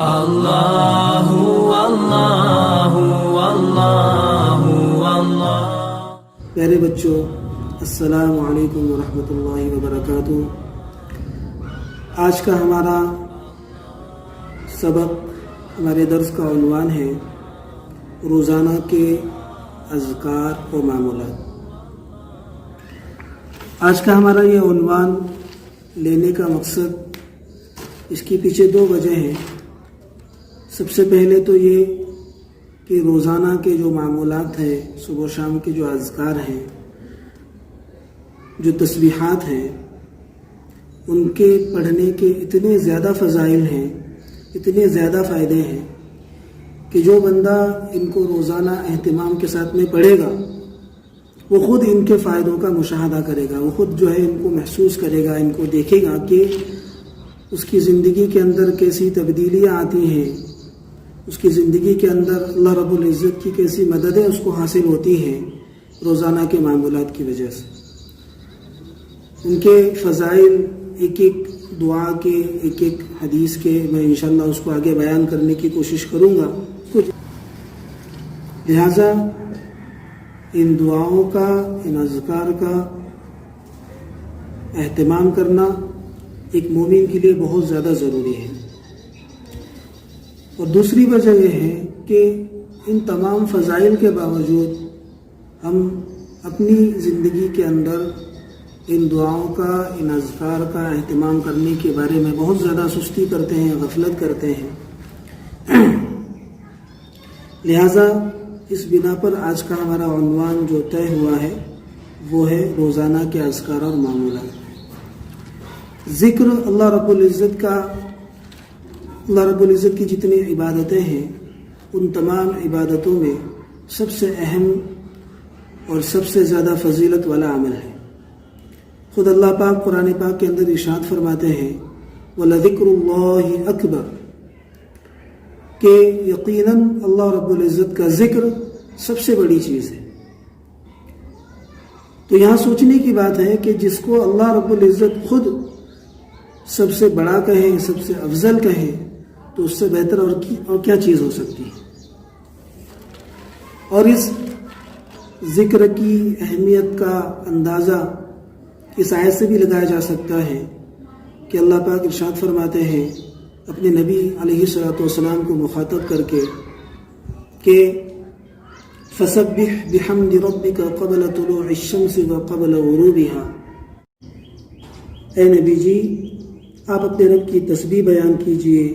اللہ اللہ اللہ اللہ۔ پیارے بچوں، السلام علیکم ورحمۃ اللہ وبرکاتہ۔ آج کا ہمارا سبق، ہمارے درس کا عنوان ہے روزانہ کے اذکار و معمولات۔ آج کا ہمارا یہ عنوان لینے کا مقصد، اس کے پیچھے دو وجہ ہیں۔ سب سے پہلے تو یہ کہ روزانہ کے جو معمولات ہیں، صبح و شام کے جو اذکار ہیں، جو تسبیحات ہیں، ان کے پڑھنے کے اتنے زیادہ فضائل ہیں، اتنے زیادہ فائدے ہیں کہ جو بندہ ان کو روزانہ اہتمام کے ساتھ میں پڑھے گا، وہ خود ان کے فائدوں کا مشاہدہ کرے گا، وہ خود جو ہے ان کو محسوس کرے گا، ان کو دیکھے گا کہ اس کی زندگی کے اندر کیسی تبدیلیاں آتی ہیں، اس کی زندگی کے اندر اللہ رب العزت کی کیسی مددیں اس کو حاصل ہوتی ہیں روزانہ کے معمولات کی وجہ سے۔ ان کے فضائل ایک ایک دعا کے، ایک ایک حدیث کے میں انشاءاللہ اس کو آگے بیان کرنے کی کوشش کروں گا۔ لہٰذا ان دعاؤں کا، ان اذکار کا اہتمام کرنا ایک مومن کے لیے بہت زیادہ ضروری ہے۔ اور دوسری وجہ یہ ہے کہ ان تمام فضائل کے باوجود ہم اپنی زندگی کے اندر ان دعاؤں کا، ان اذکار کا اہتمام کرنے کے بارے میں بہت زیادہ سستی کرتے ہیں، غفلت کرتے ہیں۔ لہٰذا اس بنا پر آج کا ہمارا عنوان جو طے ہوا ہے وہ ہے روزانہ کے اذکار اور معمولات۔ ذکر اللہ رب العزت کا، اللہ رب العزت کی جتنی عبادتیں ہیں، ان تمام عبادتوں میں سب سے اہم اور سب سے زیادہ فضیلت والا عمل ہے۔ خود اللہ پاک قرآن پاک کے اندر ارشاد فرماتے ہیں وَلَذِكْرُ اللَّهِ أَكْبَرُ، کہ یقیناً اللہ رب العزت کا ذکر سب سے بڑی چیز ہے۔ تو یہاں سوچنے کی بات ہے کہ جس کو اللہ رب العزت خود سب سے بڑا کہے، سب سے افضل کہے، تو اس سے بہتر اور کیا چیز ہو سکتی ہے۔ اور اس ذکر کی اہمیت کا اندازہ اس آیت سے بھی لگایا جا سکتا ہے کہ اللہ پاک ارشاد فرماتے ہیں اپنے نبی علیہ الصلوۃ والسلام کو مخاطب کر کے کہ فَسَبِّحْ بِحَمْدِ رَبِّكَ قَبْلَ طُلُوعِ الشَّمْسِ وَقَبْلَ غُرُوبِهَا، اے نبی جی آپ اپنے رب کی تسبیح بیان کیجئے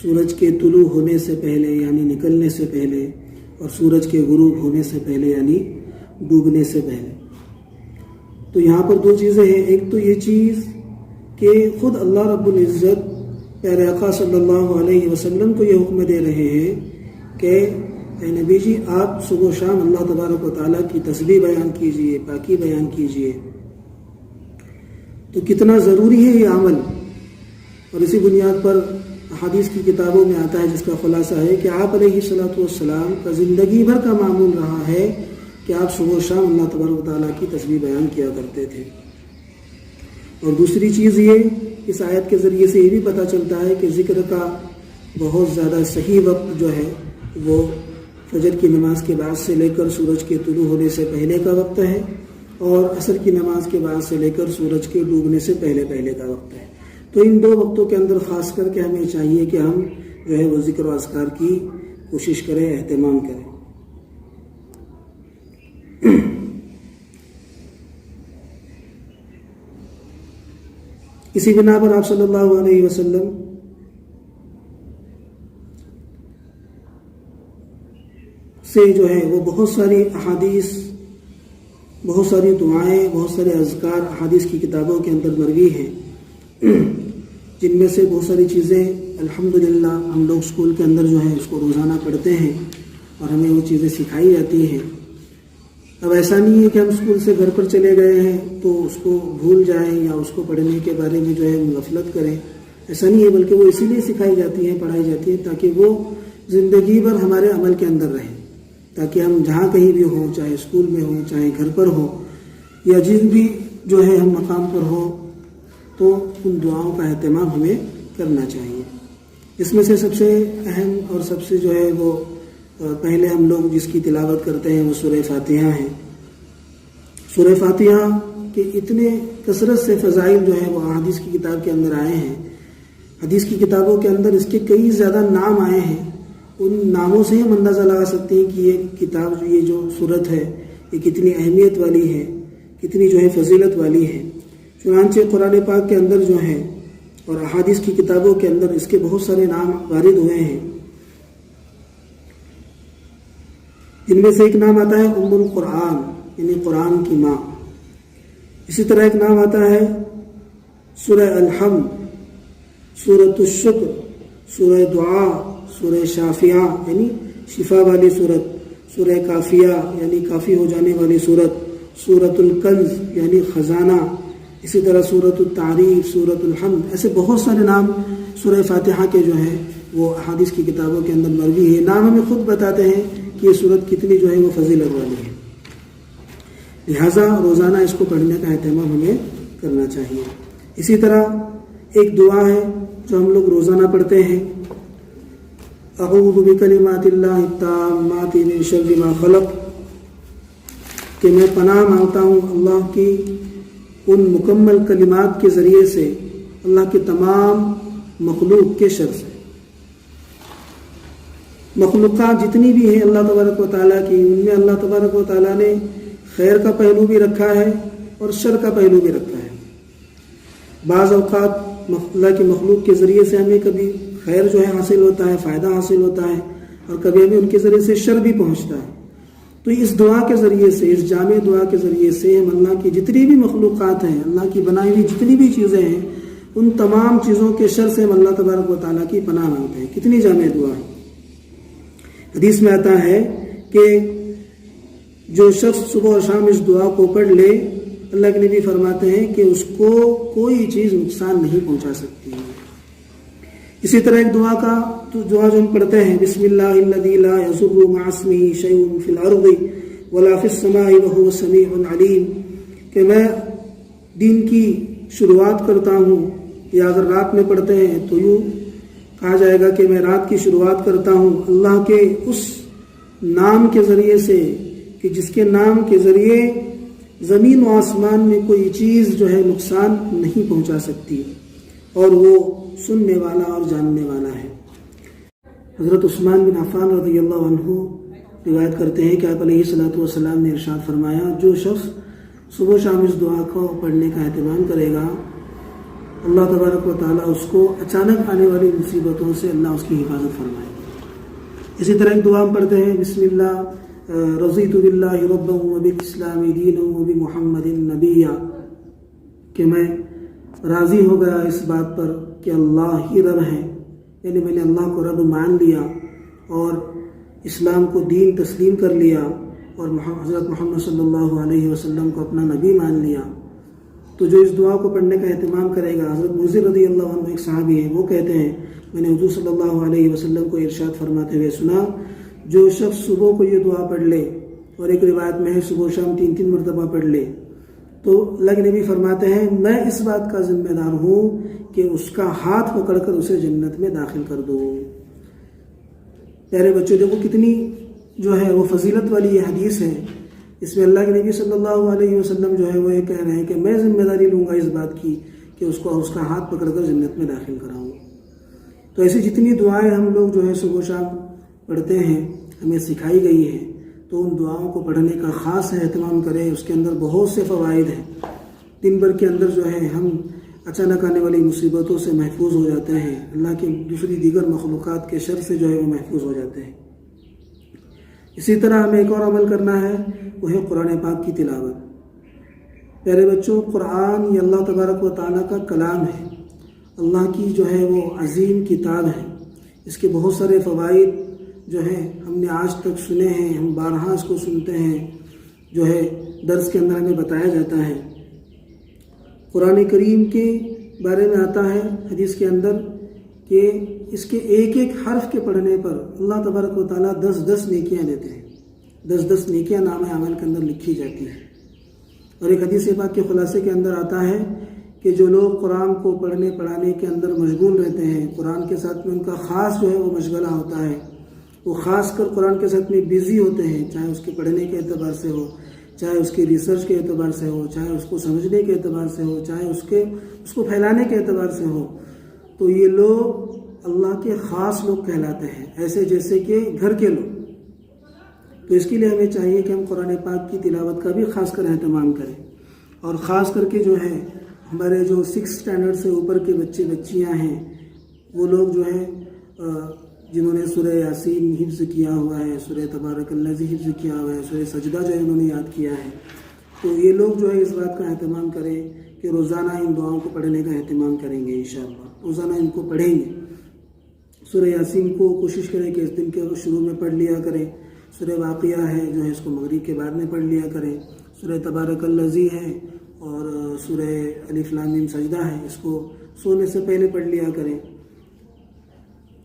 سورج کے طلوع ہونے سے پہلے یعنی نکلنے سے پہلے، اور سورج کے غروب ہونے سے پہلے یعنی ڈوبنے سے پہلے۔ تو یہاں پر دو چیزیں ہیں۔ ایک تو یہ چیز کہ خود اللہ رب العزت پیارے آقا صلی اللہ علیہ وسلم کو یہ حکم دے رہے ہیں کہ اے نبی جی آپ صبح و شام اللہ تبارک و تعالیٰ کی تسبیح بیان کیجئے، پاکی بیان کیجئے۔ تو کتنا ضروری ہے یہ عمل، اور اسی بنیاد پر حدیث کی کتابوں میں آتا ہے جس کا خلاصہ ہے کہ آپ علیہ الصلوۃ والسلام کا زندگی بھر کا معمول رہا ہے کہ آپ صبح و شام اللہ تبارک و تعالیٰ کی تسبیح بیان کیا کرتے تھے۔ اور دوسری چیز یہ، اس آیت کے ذریعے سے یہ بھی پتہ چلتا ہے کہ ذکر کا بہت زیادہ صحیح وقت جو ہے وہ فجر کی نماز کے بعد سے لے کر سورج کے طلوع ہونے سے پہلے کا وقت ہے، اور عصر کی نماز کے بعد سے لے کر سورج کے ڈوبنے سے پہلے کا وقت ہے۔ تو ان دو وقتوں کے اندر خاص کر کے ہمیں چاہیے کہ ہم جو ہے وہ ذکر و اذکار کی کوشش کریں، اہتمام کریں۔ اسی بنا پر آپ صلی اللہ علیہ وسلم سے جو ہے وہ بہت ساری احادیث، بہت ساری دعائیں، بہت سارے اذکار احادیث کی کتابوں کے اندر مروی ہیں، جن میں سے بہت ساری چیزیں الحمدللہ ہم لوگ اسکول کے اندر جو ہے اس کو روزانہ پڑھتے ہیں اور ہمیں وہ چیزیں سکھائی جاتی ہیں۔ اب ایسا نہیں ہے کہ ہم اسکول سے گھر پر چلے گئے ہیں تو اس کو بھول جائیں یا اس کو پڑھنے کے بارے میں جو ہے غفلت کریں، ایسا نہیں ہے، بلکہ وہ اسی لیے سکھائی جاتی ہیں، پڑھائی جاتی ہیں تاکہ وہ زندگی بھر ہمارے عمل کے اندر رہیں، تاکہ ہم جہاں کہیں بھی ہوں، چاہے اسکول میں ہوں، چاہے گھر پر ہوں، یا جن بھی جو ہے ہم مقام پر ہو، تو ان دعاؤں کا اہتمام ہمیں کرنا چاہیے۔ اس میں سے سب سے اہم اور سب سے جو ہے وہ پہلے ہم لوگ جس کی تلاوت کرتے ہیں وہ سورہ فاتحہ ہے۔ سورہ فاتحہ کے اتنے کثرت سے فضائل جو ہے وہ حدیث کی کتاب کے اندر آئے ہیں، حدیث کی کتابوں کے اندر اس کے کئی زیادہ نام آئے ہیں۔ ان ناموں سے ہم اندازہ لگا سکتے ہیں کہ یہ کتاب، یہ جو صورت ہے، یہ کتنی اہمیت والی ہے، کتنی جو ہے فضیلت والی ہے۔ چنانچہ قرآن پاک کے اندر جو ہے اور احادیث کی کتابوں کے اندر اس کے بہت سارے نام وارد ہوئے ہیں۔ ان میں سے ایک نام آتا ہے ام القرآن، یعنی قرآن کی ماں۔ اسی طرح ایک نام آتا ہے سورہ الحمد، سورۃ الشکر، سورہ دعا، سورہ شافیہ یعنی شفا والی صورت، سورہ کافیہ یعنی کافی ہو جانے والی صورت، سورۃ الکنز یعنی خزانہ، اسی طرح سورۃ التعریف، سورۃ الحمد، ایسے بہت سارے نام سورہ فاتحہ کے جو ہیں وہ احادیث کی کتابوں کے اندر مروی ہے۔ نام ہمیں خود بتاتے ہیں کہ یہ صورت کتنی جو ہے وہ فضیلت والی ہے، لہٰذا روزانہ اس کو پڑھنے کا اہتمام ہمیں کرنا چاہیے۔ اسی طرح ایک دعا ہے جو ہم لوگ روزانہ پڑھتے ہیں، اعوذ بکلمات اللہ التامات من شر ما خلق، کہ میں پناہ مانگتا ہوں اللہ کی ان مکمل کلمات کے ذریعے سے اللہ کے تمام مخلوق کے شر سے۔ مخلوقات جتنی بھی ہیں اللہ تبارک و تعالیٰ کی، ان میں اللہ تبارک و تعالیٰ نے خیر کا پہلو بھی رکھا ہے اور شر کا پہلو بھی رکھا ہے۔ بعض اوقات اللہ کی مخلوق کے ذریعے سے ہمیں کبھی خیر جو ہے حاصل ہوتا ہے، فائدہ حاصل ہوتا ہے، اور کبھی ہمیں ان کے ذریعے سے شر بھی پہنچتا ہے۔ تو اس دعا کے ذریعے سے، اس جامع دعا کے ذریعے سے ہم اللہ کی جتنی بھی مخلوقات ہیں، اللہ کی بنائی ہوئی جتنی بھی چیزیں ہیں، ان تمام چیزوں کے شر سے ہم اللہ تبارک و تعالیٰ کی پناہ مانگتے ہیں۔ کتنی جامع دعا ہے۔ حدیث میں آتا ہے کہ جو شخص صبح اور شام اس دعا کو پڑھ لے، اللہ کے نبی فرماتے ہیں کہ اس کو کوئی چیز نقصان نہیں پہنچا سکتی۔ اسی طرح ایک دعا جو ہم پڑھتے ہیں، بسم اللہ الذی لا یضر مع اسمہ شیء فی الارض ولا فی السماء وهو السمیع العلیم، کہ میں دن کی شروعات کرتا ہوں، یا اگر رات میں پڑھتے ہیں تو یوں کہا جائے گا کہ میں رات کی شروعات کرتا ہوں اللہ کے اس نام کے ذریعے سے کہ جس کے نام کے ذریعے زمین و آسمان میں کوئی چیز جو ہے نقصان نہیں پہنچا سکتی، اور وہ سننے والا اور جاننے والا ہے۔ حضرت عثمان بن عفان رضی اللہ عنہ روایت کرتے ہیں کہ آپ علیہ الصلوۃ والسلام نے ارشاد فرمایا، جو شخص صبح و شام اس دعا کو پڑھنے کا اہتمام کرے گا، اللہ تبارک و تعالیٰ اس کو اچانک آنے والی مصیبتوں سے اللہ اس کی حفاظت فرمائے گا۔ اسی طرح ایک دعا ہم پڑھتے ہیں، بسم اللہ رضیت باللہ ربا وبالاسلام دینا وبمحمد نبیا، کہ میں راضی ہو گیا اس بات پر کہ اللہ ہی رب ہے، یعنی میں نے اللہ کو رب مان لیا اور اسلام کو دین تسلیم کر لیا، اور حضرت محمد صلی اللہ علیہ وسلم کو اپنا نبی مان لیا۔ تو جو اس دعا کو پڑھنے کا اہتمام کرے گا، حضرت موذر رضی اللہ عنہ ایک صحابی ہیں، وہ کہتے ہیں میں نے حضور صلی اللہ علیہ وسلم کو ارشاد فرماتے ہوئے سنا، جو شخص صبح کو یہ دعا پڑھ لے، اور ایک روایت میں ہے صبح و شام 3 مرتبہ پڑھ لے، تو اللہ کے نبی فرماتے ہیں میں اس بات کا ذمہ دار ہوں کہ اس کا ہاتھ پکڑ کر اسے جنت میں داخل کر دوں۔ پیارے بچوں، دیکھو کتنی جو ہے وہ فضیلت والی یہ حدیث ہے۔ اس میں اللہ کے نبی صلی اللہ علیہ وسلم جو ہے وہ یہ کہہ رہے ہیں کہ میں ذمہ داری لوں گا اس بات کی کہ اس کو اس کا ہاتھ پکڑ کر جنت میں داخل کراؤں۔ تو ایسی جتنی دعائیں ہم لوگ جو ہے صبح و شام پڑھتے ہیں، ہمیں سکھائی گئی ہیں، تو ان دعاؤں کو پڑھنے کا خاص اہتمام کریں۔ اس کے اندر بہت سے فوائد ہیں۔ دن بھر کے اندر جو ہے ہم اچانک آنے والی مصیبتوں سے محفوظ ہو جاتے ہیں، اللہ کی دوسری دیگر مخلوقات کے شر سے جو ہے وہ محفوظ ہو جاتے ہیں۔ اسی طرح ہمیں ایک اور عمل کرنا ہے، وہ ہے قرآن پاک کی تلاوت۔ پیارے بچوں، قرآن یہ اللہ تبارک و تعالیٰ کا کلام ہے، اللہ کی جو ہے وہ عظیم کتاب ہے۔ اس کے بہت سارے فوائد جو ہیں ہم نے آج تک سنے ہیں، ہم بارہا اس کو سنتے ہیں، جو ہے درس کے اندر ہمیں بتایا جاتا ہے۔ قرآن کریم کے بارے میں آتا ہے حدیث کے اندر کہ اس کے ایک ایک حرف کے پڑھنے پر اللہ تبارک و تعالیٰ 10 نیکیاں دیتے ہیں، 10 نیکیاں نام عمل کے اندر لکھی جاتی ہیں۔ اور ایک حدیث پاک کے خلاصے کے اندر آتا ہے کہ جو لوگ قرآن کو پڑھنے پڑھانے کے اندر مشغول رہتے ہیں، قرآن کے ساتھ میں ان کا خاص جو ہے وہ مشغلہ ہوتا ہے، وہ خاص کر قرآن کے ساتھ میں بیزی ہوتے ہیں، چاہے اس کے پڑھنے کے اعتبار سے ہو، چاہے اس کی ریسرچ کے اعتبار سے ہو، چاہے اس کو سمجھنے کے اعتبار سے ہو، چاہے اس کو پھیلانے کے اعتبار سے ہو، تو یہ لوگ اللہ کے خاص لوگ کہلاتے ہیں، ایسے جیسے کہ گھر کے لوگ۔ تو اس کے لیے ہمیں چاہیے کہ ہم قرآن پاک کی تلاوت کا بھی خاص کر اہتمام کریں، اور خاص کر کے جو ہے ہمارے جو 6 اسٹینڈرڈ سے اوپر کے بچے بچیاں ہیں، وہ لوگ جو ہیں جنہوں نے سورہ یاسین حفظ کیا ہوا ہے، سورہ تبارک الذی حفظ کیا ہوا ہے، سورہ سجدہ جو ہے انہوں نے یاد کیا ہے، تو یہ لوگ جو ہے اس بات کا اہتمام کریں کہ روزانہ ان دعاؤں کو پڑھنے کا اہتمام کریں گے انشاءاللہ، روزانہ ان کو پڑھیں گے۔ سورہ یاسین کو کوشش کریں کہ اس دن کے شروع میں پڑھ لیا کریں، سورہ واقعہ ہے جو ہے اس کو مغرب کے بعد میں پڑھ لیا کریں، سورہ تبارک الذی ہے اور سورہ الف لام میم سجدہ ہے، اس کو سونے سے پہلے پڑھ لیا کریں۔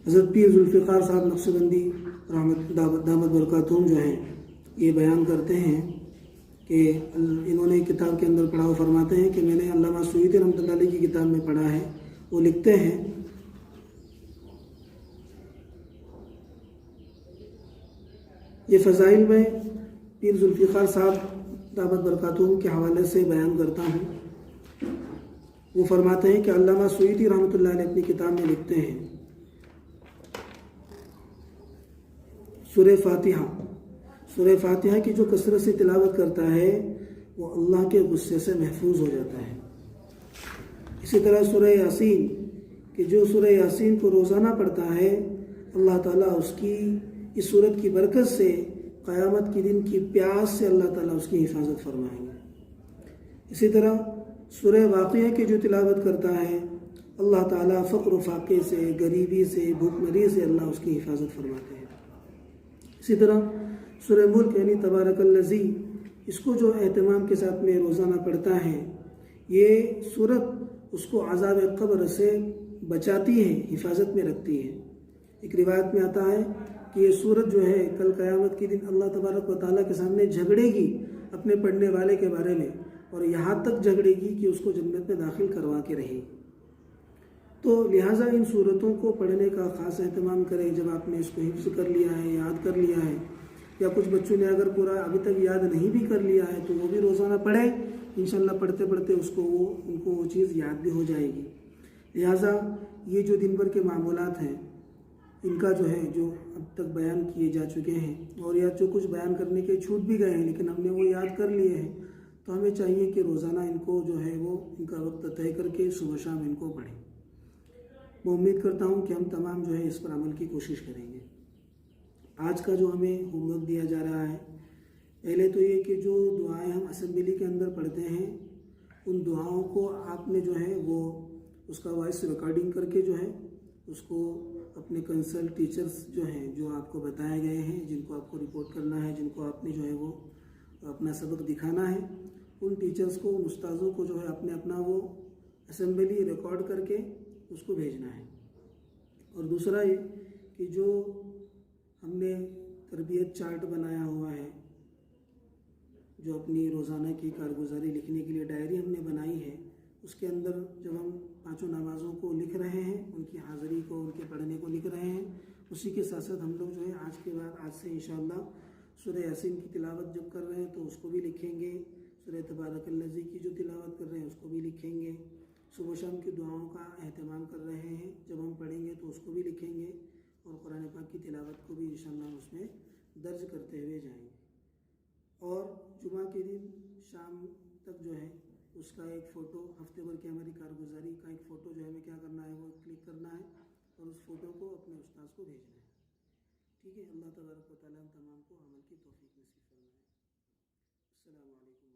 حضرت پیر ذوالفقار صاحب نقشبندی رحمت دامت برکاتہم جو ہیں یہ بیان کرتے ہیں کہ انہوں نے کتاب کے اندر پڑھا، وہ فرماتے ہیں کہ میں نے علامہ سیوطی رحمۃ اللہ علیہ کی کتاب میں پڑھا ہے، وہ لکھتے ہیں یہ فضائل میں پیر ذوالفقار صاحب دامت برکاتہم کے حوالے سے بیان کرتا ہوں۔ وہ فرماتے ہیں کہ علامہ سیوطی رحمۃ اللہ علیہ اپنی کتاب میں لکھتے ہیں سورہ فاتحہ کی جو کثرت سے تلاوت کرتا ہے وہ اللہ کے غصے سے محفوظ ہو جاتا ہے۔ اسی طرح سورہ یاسین کہ جو سورہ یاسین کو روزانہ پڑھتا ہے، اللہ تعالیٰ اس کی اس سورت کی برکت سے قیامت کے دن کی پیاس سے اللہ تعالیٰ اس کی حفاظت فرمائیں گے۔ اسی طرح سورہ واقعہ کی جو تلاوت کرتا ہے، اللہ تعالیٰ فقر و فاقے سے، غریبی سے، بھوک مری سے اللہ اس کی حفاظت فرماتے ہیں۔ اسی طرح سورہ ملک یعنی تبارک الذی، اس کو جو اہتمام کے ساتھ میں روزانہ پڑھتا ہے، یہ سورت اس کو عذاب قبر سے بچاتی ہے، حفاظت میں رکھتی ہے۔ ایک روایت میں آتا ہے کہ یہ سورت جو ہے کل قیامت کے دن اللہ تبارک و تعالیٰ کے سامنے جھگڑے گی اپنے پڑھنے والے کے بارے میں، اور یہاں تک جھگڑے گی کہ اس کو جنت میں داخل کروا کے رہے۔ تو لہٰذا ان صورتوں کو پڑھنے کا خاص اہتمام کریں۔ جب آپ نے اس کو حفظ کر لیا ہے، یاد کر لیا ہے، یا کچھ بچوں نے اگر پورا ابھی تک یاد نہیں بھی کر لیا ہے تو وہ بھی روزانہ پڑھیں، انشاءاللہ پڑھتے پڑھتے ان کو وہ چیز یاد بھی ہو جائے گی۔ لہٰذا یہ جو دن بھر کے معمولات ہیں، ان کا جو ہے جو اب تک بیان کیے جا چکے ہیں، اور یا جو کچھ بیان کرنے کے چھوٹ بھی گئے ہیں لیکن ہم نے وہ یاد کر لیے ہیں، تو ہمیں چاہیے کہ روزانہ ان کو جو ہے وہ ان کا وقت طے کر کے صبح شام ان کو پڑھیں۔ میں امید کرتا ہوں کہ ہم تمام جو ہے اس پر عمل کی کوشش کریں گے۔ آج کا جو ہمیں ہوم ورک دیا جا رہا ہے، پہلے تو یہ کہ جو دعائیں ہم اسمبلی کے اندر پڑھتے ہیں، ان دعاؤں کو آپ نے جو ہے وہ اس کا وائس ریکارڈنگ کر کے جو ہے اس کو اپنے کنسلٹ ٹیچرز جو ہیں، جو آپ کو بتائے گئے ہیں، جن کو آپ کو رپورٹ کرنا ہے، جن کو آپ نے جو ہے وہ اپنا سبق دکھانا ہے، ان ٹیچرز کو، ان استاذوں کو جو ہے اپنا وہ اسمبلی ریکارڈ کر کے اس کو بھیجنا ہے۔ اور دوسرا یہ کہ جو ہم نے تربیت چارٹ بنایا ہوا ہے، جو اپنی روزانہ کی کارگزاری لکھنے کے لیے ڈائری ہم نے بنائی ہے، اس کے اندر جب ہم 5 نمازوں کو لکھ رہے ہیں، ان کی حاضری کو، ان کے پڑھنے کو لکھ رہے ہیں، اسی کے ساتھ ساتھ ہم لوگ جو ہے آج سے انشاءاللہ سورہ یاسین کی تلاوت جب کر رہے ہیں تو اس کو بھی لکھیں گے، سورہ تبارک الذی کی جو تلاوت کر رہے ہیں اس کو بھی لکھیں گے، صبح شام کی دعاؤں کا اہتمام کر رہے ہیں، جب ہم پڑھیں گے تو اس کو بھی لکھیں گے، اور قرآن پاک کی تلاوت کو بھی انشاءاللہ اس میں درج کرتے ہوئے جائیں گے۔ اور جمعہ کے دن شام تک جو ہے اس کا ایک فوٹو، ہفتے بھر کی ہماری کارگزاری کا ایک فوٹو جو ہمیں کیا کرنا ہے وہ کلک کرنا ہے، اور اس فوٹو کو اپنے استاذ کو بھیجنا ہے۔ ٹھیک ہے، اللہ تبارک و تعالیٰ ہم تمام کو عمل کی توفیق نصیب فرمائے۔ السلام علیکم۔